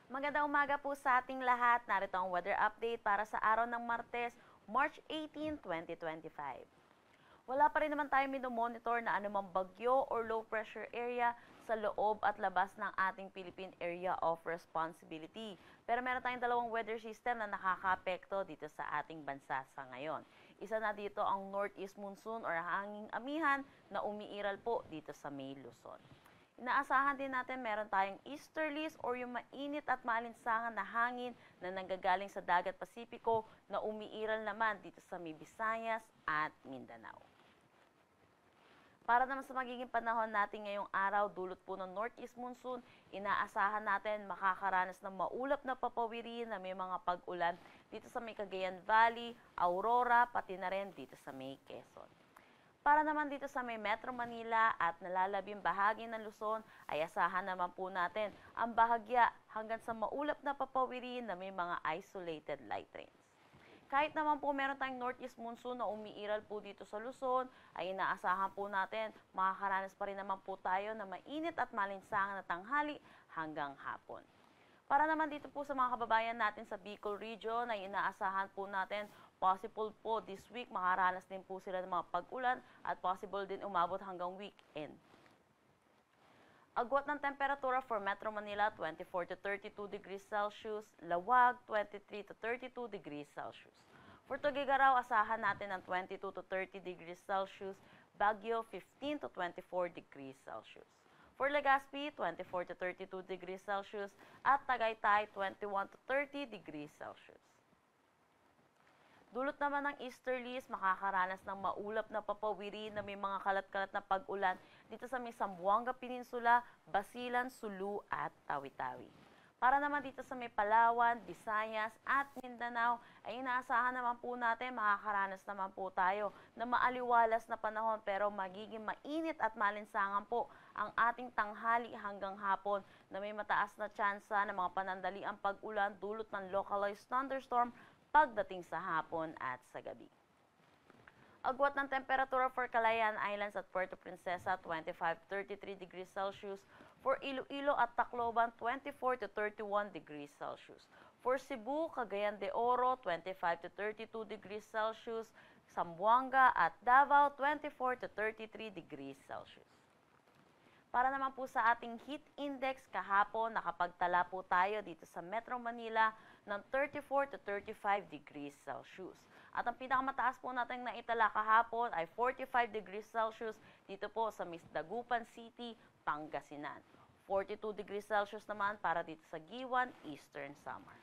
Magandang umaga po sa ating lahat. Narito ang weather update para sa araw ng Martes, March 18, 2025. Wala pa rin naman tayo minomonitor na anumang bagyo or low pressure area sa loob at labas ng ating Philippine Area of Responsibility. Pero meron tayong dalawang weather system na nakakaapekto dito sa ating bansa sa ngayon. Isa na dito ang northeast monsoon or hanging amihan na umiiral po dito sa May Luzon. Inaasahan din natin meron tayong easterlies or yung mainit at maalinsangan na hangin na nanggagaling sa dagat Pasipiko na umiiral naman dito sa may Visayas at Mindanao. Para naman sa magiging panahon natin ngayong araw, dulot po ng northeast monsoon, inaasahan natin makakaranas ng maulap na papawiri na may mga pag-ulan dito sa may Cagayan Valley, Aurora, pati na rin dito sa may Quezon. Para naman dito sa may Metro Manila at nalalabing bahagi ng Luzon, ay asahan naman po natin ang bahagya hanggang sa maulap na papawiri na may mga isolated light rains. Kahit naman po meron tayong northeast monsoon na umiiral po dito sa Luzon, ay inaasahan po natin makakaranas pa rin naman po tayo na mainit at malinsangan na tanghali hanggang hapon. Para naman dito po sa mga kababayan natin sa Bicol Region, ay inaasahan po natin possible po this week makaranas din po sila ng mga pag-ulan at possible din umabot hanggang weekend. Agwat ng temperatura for Metro Manila, 24 to 32 degrees Celsius, Lawag, 23 to 32 degrees Celsius. For Tuguegarao, asahan natin ng 22 to 30 degrees Celsius, Baguio, 15 to 24 degrees Celsius. For Legazpi, 24 to 32 degrees Celsius at Tagaytay, 21 to 30 degrees Celsius. Dulot naman ng easterlies, makakaranas ng maulap na papawiri na may mga kalat-kalat na pag-ulan dito sa may Zamboanga Peninsula, Basilan, Sulu at Tawi-Tawi. Para naman dito sa may Palawan, Visayas at Mindanao, ay inaasahan naman po natin makakaranas naman po tayo na maaliwalas na panahon pero magiging mainit at malinsangan po ang ating tanghali hanggang hapon na may mataas na tsansa ng mga panandaliang pag-ulan dulot ng localized thunderstorm pagdating sa hapon at sa gabi. Agwat ng temperatura for Calayan Islands at Puerto Princesa, 25-33 degrees Celsius. For Iloilo at Tacloban, 24 to 31 degrees Celsius. For Cebu, Cagayan de Oro, 25 to 32 degrees Celsius. Zamboanga at Davao, 24 to 33 degrees Celsius. Para naman po sa ating heat index kahapon, nakapagtala po tayo dito sa Metro Manila ng 34 to 35 degrees Celsius. At ang pinakamataas po natin na itala kahapon ay 45 degrees Celsius dito po sa Dagupan City, Pangasinan. 42 degrees Celsius naman para dito sa Giwan, Eastern Samar.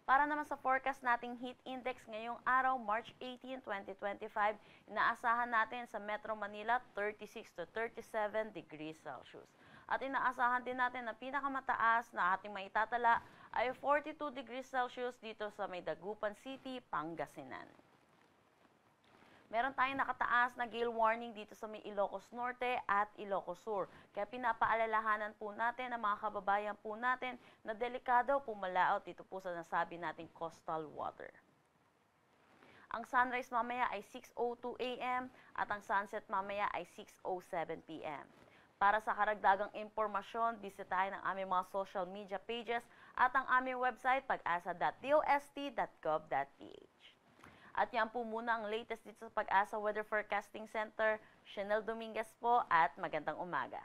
Para naman sa forecast nating heat index ngayong araw, March 18, 2025, inaasahan natin sa Metro Manila 36 to 37 degrees Celsius. At inaasahan din natin na pinakamataas na ating maitatala ay 42 degrees Celsius dito sa Dagupan City, Pangasinan. Meron tayong nakataas na gale warning dito sa may Ilocos Norte at Ilocos Sur. Kaya pinapaalalahanan po natin ang mga kababayan po natin na delikado pumalaot dito po sa nasabi nating coastal water. Ang sunrise mamaya ay 6:02 a.m. at ang sunset mamaya ay 6:07 p.m. Para sa karagdagang impormasyon, bisitahin ang aming mga social media pages at ang aming website pag-asa.dost.gov.ph. At yan po muna ang latest dito sa Pag-asa Weather Forecasting Center. Chanel Dominguez po at magandang umaga.